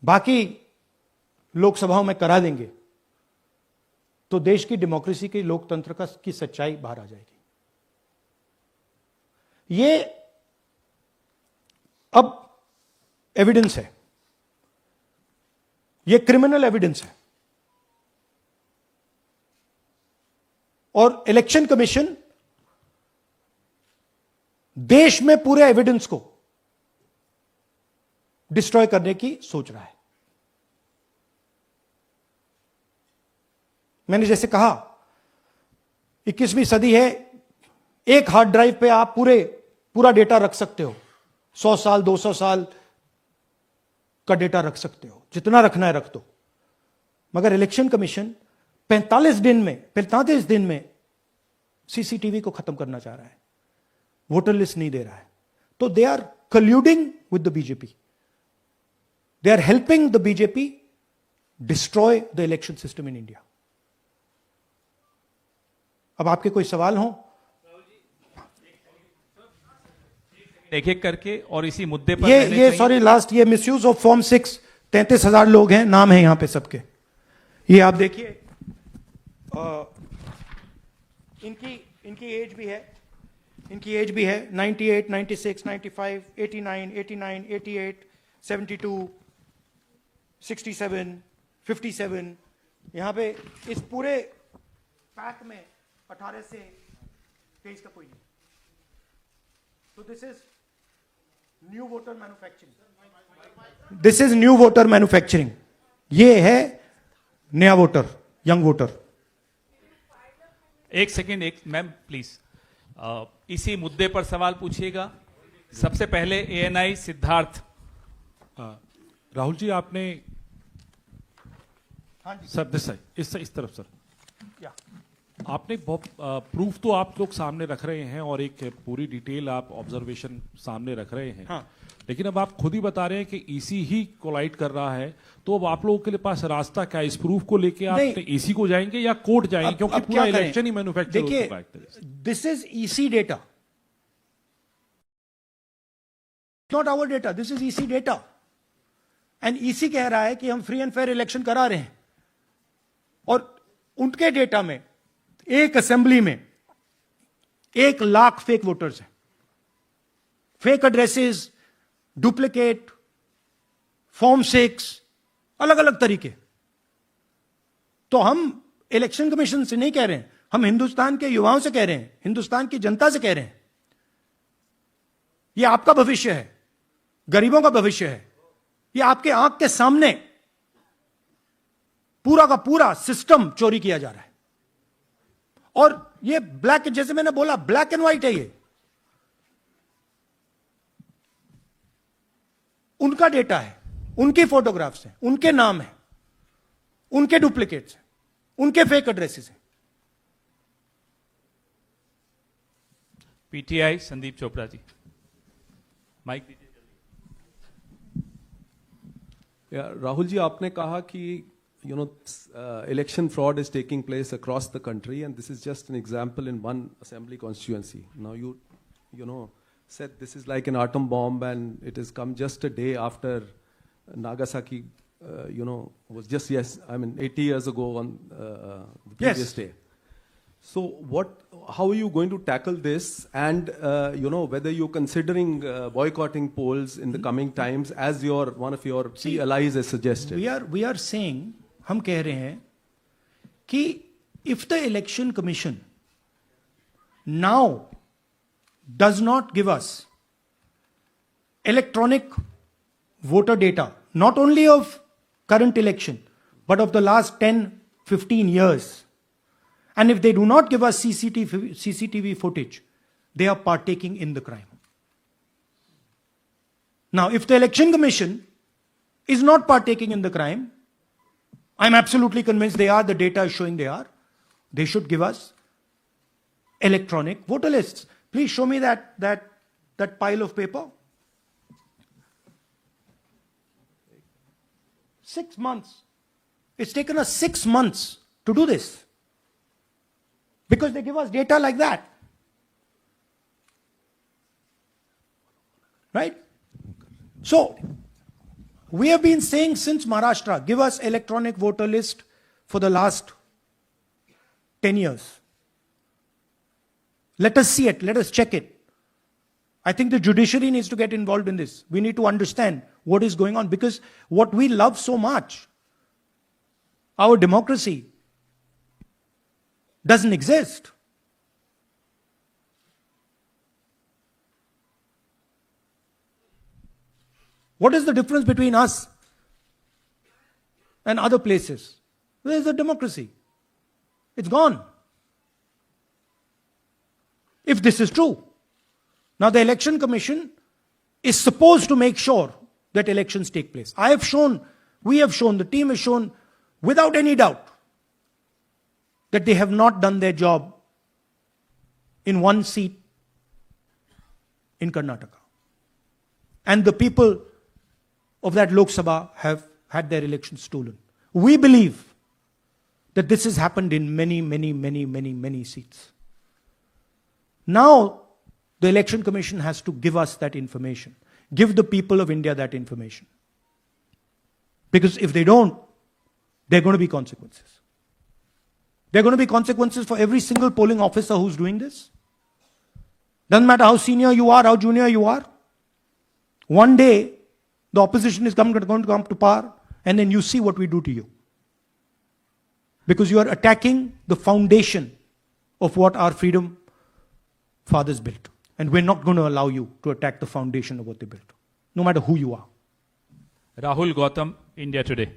बाकी लोकसभाओं में करा देंगे तो देश की डेमोक्रेसी की लोकतंत्र की सच्चाई बाहर आ जाएगी। ये अब एविडेंस है, ये क्रिमिनल एविडेंस है और इलेक्शन कमीशन देश में पूरे एविडेंस को डिस्ट्रॉय करने की सोच रहा है। मैंने जैसे कहा 21वीं सदी है, एक हार्ड ड्राइव पे आप पूरा डेटा रख सकते हो, 100 साल 200 साल का डेटा रख सकते हो, जितना रखना है रख दो। मगर इलेक्शन कमीशन 45 दिन में सीसीटीवी को खत्म करना चाह रहा है, वोटर लिस्ट नहीं दे रहा है। तो they are colluding with the BJP, they are helping the BJP destroy the election system in India. अब आपके कोई सवाल हो? एक एक करके और इसी मुद्दे पर ये सॉरी लास्ट, ये मिसयूज ऑफ फॉर्म 6, 33,000 लोग हैं, नाम है यहां पे सबके, ये आप देखिए। इनकी एज भी है, 98, 96, 95, 89, 88, 72, 67, 57। यहां पे इस पूरे पैक में 18 से 23 का कोई नहीं। तो this is new voter manufacturing, ये है नया वोटर, यंग वोटर। एक सेकेंड, एक मैम प्लीज, इसी मुद्दे पर सवाल पूछिएगा। सबसे पहले एएनआई सिद्धार्थ। राहुल जी, आपने हाँ जी सर दिस इस तरफ सर, या आपने बहुत प्रूफ तो आप लोग सामने रख रहे हैं और एक पूरी डिटेल आप ऑब्जर्वेशन सामने रख रहे हैं। हाँ। लेकिन अब आप खुद ही बता रहे हैं कि ईसी ही कोलाइड कर रहा है, तो अब आप लोगों के पास रास्ता क्या है? इस प्रूफ को लेके आप ईसी को जाएंगे या कोर्ट जाएंगे? क्योंकि पूरा इलेक्शन ही मैन्युफैक्चर हो चुका है। This is EC data, not our data, this is EC data. And EC कह रहा है कि हम फ्री एंड फेयर इलेक्शन करा रहे हैं, और उनके डेटा में एक असेंबली में 1 लाख फेक वोटर्स हैं, फेक एड्रेसेस, डुप्लीकेट, फॉर्म 6, अलग अलग तरीके। तो हम इलेक्शन कमीशन से नहीं कह रहे हैं, हम हिंदुस्तान के युवाओं से कह रहे हैं, हिंदुस्तान की जनता से कह रहे हैं, यह आपका भविष्य है, गरीबों का भविष्य है, यह आपके आंख के सामने पूरा का पूरा सिस्टम चोरी किया जा रहा है। और ये ब्लैक, जैसे मैंने बोला, ब्लैक एंड व्हाइट है, ये उनका डेटा है, उनकी फोटोग्राफ्स हैं, उनके नाम है, उनके डुप्लीकेट्स हैं, उनके फेक एड्रेसेस हैं। पीटीआई संदीप चोपड़ा जी, माइक दीजिए जल्दी। राहुल जी, आपने कहा कि election fraud is taking place across the country, and this is just an example in one assembly constituency. Now you said this is like an atom bomb, and it has come just a day after Nagasaki, was just 80 years ago on the previous day. So how are you going to tackle this, and whether you're considering boycotting polls in the coming times, as one of your key allies has suggested? We are saying, हम कह रहे हैं कि if the election commission now does not give us electronic voter data, not only of current election, but of the last 10-15 years, and if they do not give us CCTV footage, they are partaking in the crime. Now, if the election commission is not partaking in the crime, I'm absolutely convinced they are, the data is showing they are, they should give us electronic voter lists. Please show me that pile of paper. 6 months. It's taken us 6 months to do this, because they give us data like that. Right? So, We have been saying since Maharashtra, give us electronic voter list for the last 10 years. Let us see it. Let us check it. I think the judiciary needs to get involved in this. We need to understand what is going on, because what we love so much, our democracy, doesn't exist. What is the difference between us and other places? Where is the democracy? It's gone. If this is true. Now the Election Commission is supposed to make sure that elections take place. I have shown, we have shown, the team has shown without any doubt that they have not done their job in one seat in Karnataka. And the people of that Lok Sabha have had their elections stolen. We believe that this has happened in many seats. Now, the Election Commission has to give us that information. Give the people of India that information. Because if they don't, there are going to be consequences. There are going to be consequences for every single polling officer who's doing this. Doesn't matter how senior you are, how junior you are. One day, the opposition is going to come to power, and then you see what we do to you. Because you are attacking the foundation of what our freedom fathers built. And we're not going to allow you to attack the foundation of what they built, no matter who you are. Rahul Gautam, India Today.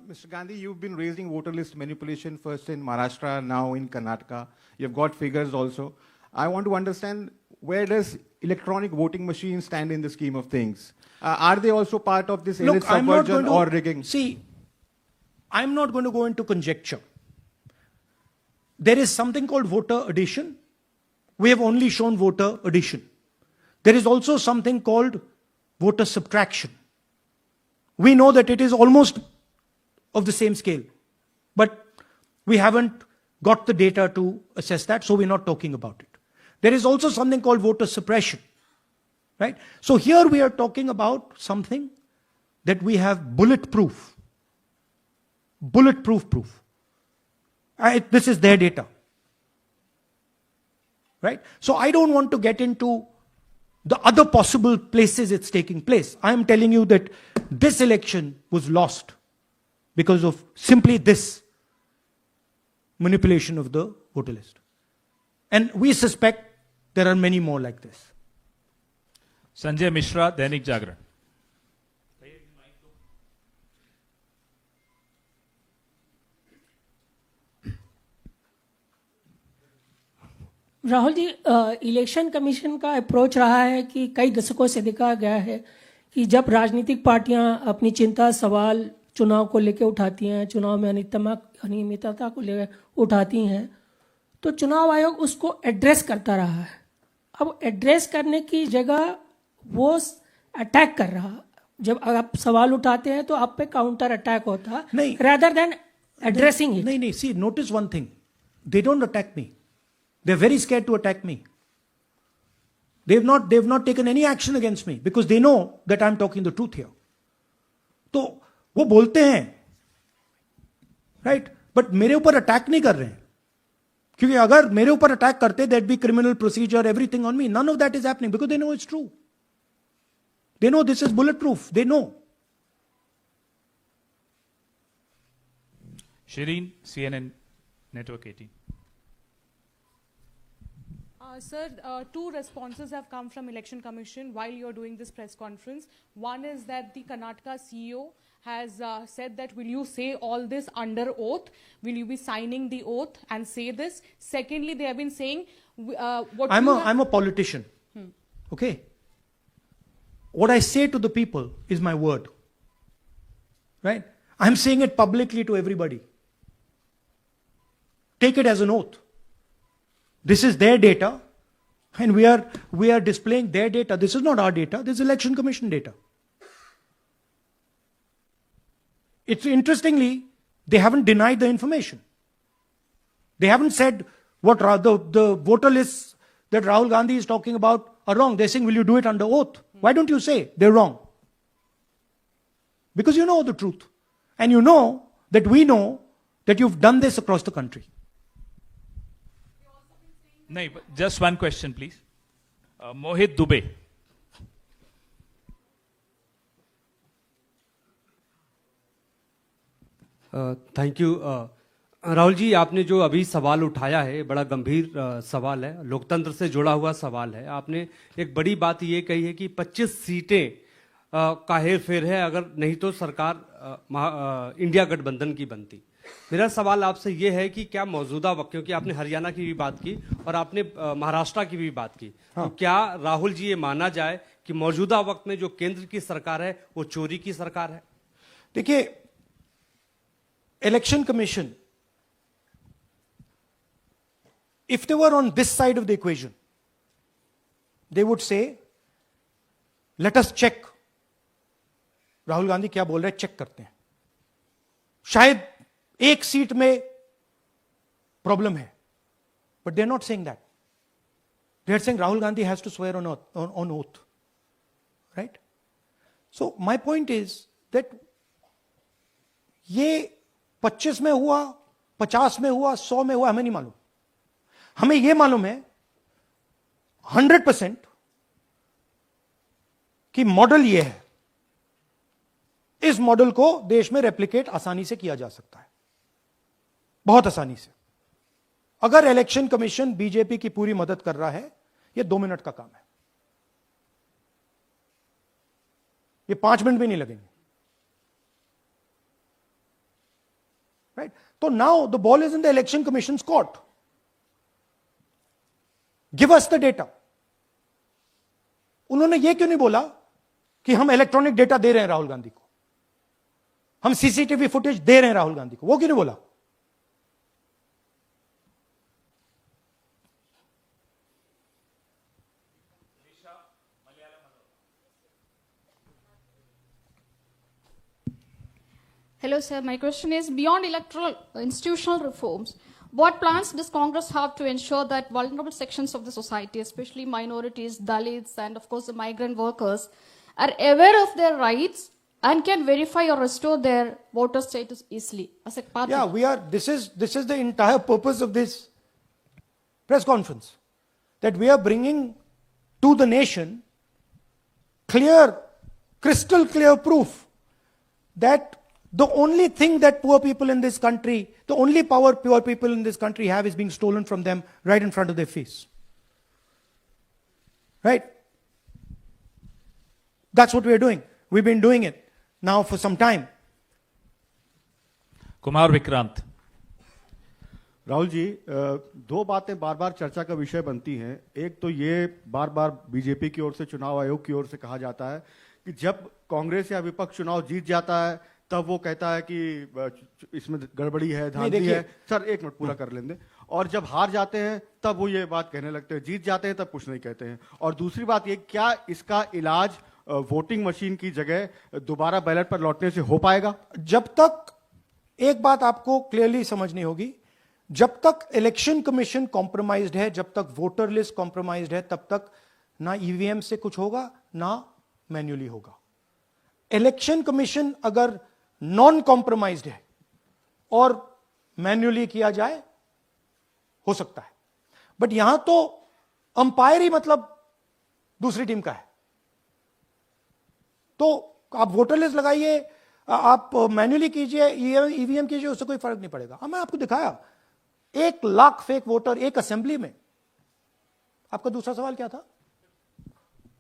Mr. Gandhi, you've been raising voter list manipulation first in Maharashtra, now in Karnataka. You've got figures also. I want to understand, where does electronic voting machines stand in the scheme of things? Are they also part of this elite subversion or rigging? See, I'm not going to go into conjecture. There is something called voter addition. We have only shown voter addition. There is also something called voter subtraction. We know that it is almost of the same scale, but we haven't got the data to assess that, so we're not talking about it. There is also something called voter suppression, right? So here we are talking about something that we have bulletproof proof. This is their data, right? So I don't want to get into the other possible places it's taking place. I am telling you that this election was lost because of simply this manipulation of the voter list. And we suspect there are many more like this. Sanjay Mishra, Dainik Jagran. Rahul ji, election commission का approach रहा है कि कई दशकों से देखा गया है कि जब राजनीतिक पार्टियां अपनी चिंता सवाल चुनाव को लेकर उठाती हैं, चुनाव में अनियमितता को लेकर उठाती हैं, तो चुनाव आयोग उसको एड्रेस करता रहा है। अब एड्रेस करने की जगह वो अटैक कर रहा। जब आप सवाल उठाते हैं तो आप पे काउंटर अटैक होता नहीं, rather than addressing it. नहीं, see, notice one thing. They don't attack me. They're very scared to attack me. They've not taken any action against me because they know that I'm talking the truth here. तो वो बोलते हैं, right? But मेरे ऊपर attack नहीं कर रहे हैं, क्योंकि अगर मेरे ऊपर अटैक करते, there'd be criminal procedure, everything on me. None of that is happening because they know it's true. They know this is bulletproof. They know. Shireen, CNN Network 18. Sir, two responses have come from Election Commission while you're doing this press conference. One is that the Karnataka CEO has said that, will you say all this under oath? Will you be signing the oath and say this? Secondly, they have been saying I'm a politician. Okay? What I say to the people is my word. Right? I'm saying it publicly to everybody. Take it as an oath. This is their data, and we are displaying their data. This is not our data. This is Election Commission data. It's interestingly, they haven't denied the information. They haven't said what the voter lists that Rahul Gandhi is talking about are wrong. They're saying, will you do it under oath? Why don't you say they're wrong? because you know the truth. And you know that you've done this across the country. नहीं, just one question, please. Mohit Dubey. Thank you Rahul ji, आपने जो अभी सवाल उठाया है बड़ा गंभीर सवाल है, लोकतंत्र से जुड़ा हुआ सवाल है। आपने एक बड़ी बात ये कही है कि 25 सीटें का हेर फेर है, अगर नहीं तो सरकार इंडिया गठबंधन की बनती। मेरा सवाल आपसे ये है कि क्या मौजूदा वक्त, क्योंकि आपने हरियाणा की भी बात की और आपने महाराष्ट्र की भी बात की, तो क्या राहुल जी ये माना जाए कि मौजूदा वक्त में जो केंद्र की सरकार है वो चोरी की सरकार है? देखिए, election commission, if they were on this side of the equation, they would say, let us check. Rahul Gandhi क्या बोल रहे हैं, चेक करते हैं। शायद एक सीट में प्रॉब्लम है, but they're not saying that. They're saying Rahul Gandhi has to swear on oath. Right? So my point is that ये 25 में हुआ, 50 में हुआ, 100 में हुआ, हमें नहीं मालूम। हमें यह मालूम है 100% कि मॉडल यह है। इस मॉडल को देश में रेप्लिकेट आसानी से किया जा सकता है, बहुत आसानी से। अगर इलेक्शन कमीशन बीजेपी की पूरी मदद कर रहा है, यह 2 मिनट का काम है, यह 5 मिनट भी नहीं लगेंगे। राइट? तो now the ball is in the election commissions court. Give us the data. उन्होंने यह क्यों नहीं बोला कि हम इलेक्ट्रॉनिक डेटा दे रहे हैं राहुल गांधी को, हम सीसीटीवी फुटेज दे रहे हैं राहुल गांधी को? वो क्यों नहीं बोला? Hello, sir. My question is, beyond electoral institutional reforms, what plans does Congress have to ensure that vulnerable sections of the society, especially minorities, Dalits, and of course the migrant workers, are aware of their rights and can verify or restore their voter status easily as a party? Yeah, we are. This is the entire purpose of this press conference, that we are bringing to the nation clear, crystal clear proof that the only thing that poor people in this country, the only power poor people in this country have is being stolen from them right in front of their face. Right? That's what we're doing. We've been doing it now for some time. Kumar Vikrant. Rahul ji, दो बातें बार बार चर्चा का विषय बनती हैं। एक तो ये बार बार बीजेपी की ओर से, चुनाव आयोग की ओर से कहा जाता है कि जब कांग्रेस या विपक्ष चुनाव जीत जाता है तब वो कहता है कि इसमें गड़बड़ी है, धांधली है। सर एक मिनट पूरा कर लेंगे। और जब हार जाते हैं तब वो ये बात कहने लगते हैं, जीत जाते हैं तब कुछ नहीं कहते हैं। और दूसरी बात ये, क्या इसका इलाज वोटिंग मशीन की जगह दोबारा बैलेट पर लौटने से हो पाएगा? जब तक, एक बात आपको क्लियरली समझनी होगी, जब तक इलेक्शन कमीशन कॉम्प्रोमाइज्ड है, जब तक वोटर लिस्ट कॉम्प्रोमाइज्ड है, तब तक ना ईवीएम से कुछ होगा ना मैन्युअली होगा। इलेक्शन कमीशन अगर नॉन कॉम्प्रोमाइज्ड है और मैन्युअली किया जाए, हो सकता है। बट यहां तो अंपायर ही मतलब दूसरी टीम का है। तो आप वोटर लिस्ट लगाइए, आप मैन्युअली कीजिए, ईवीएम कीजिए, उससे कोई फर्क नहीं पड़ेगा। मैं आपको दिखाया 1 लाख फेक वोटर एक असेंबली में। आपका दूसरा सवाल क्या था?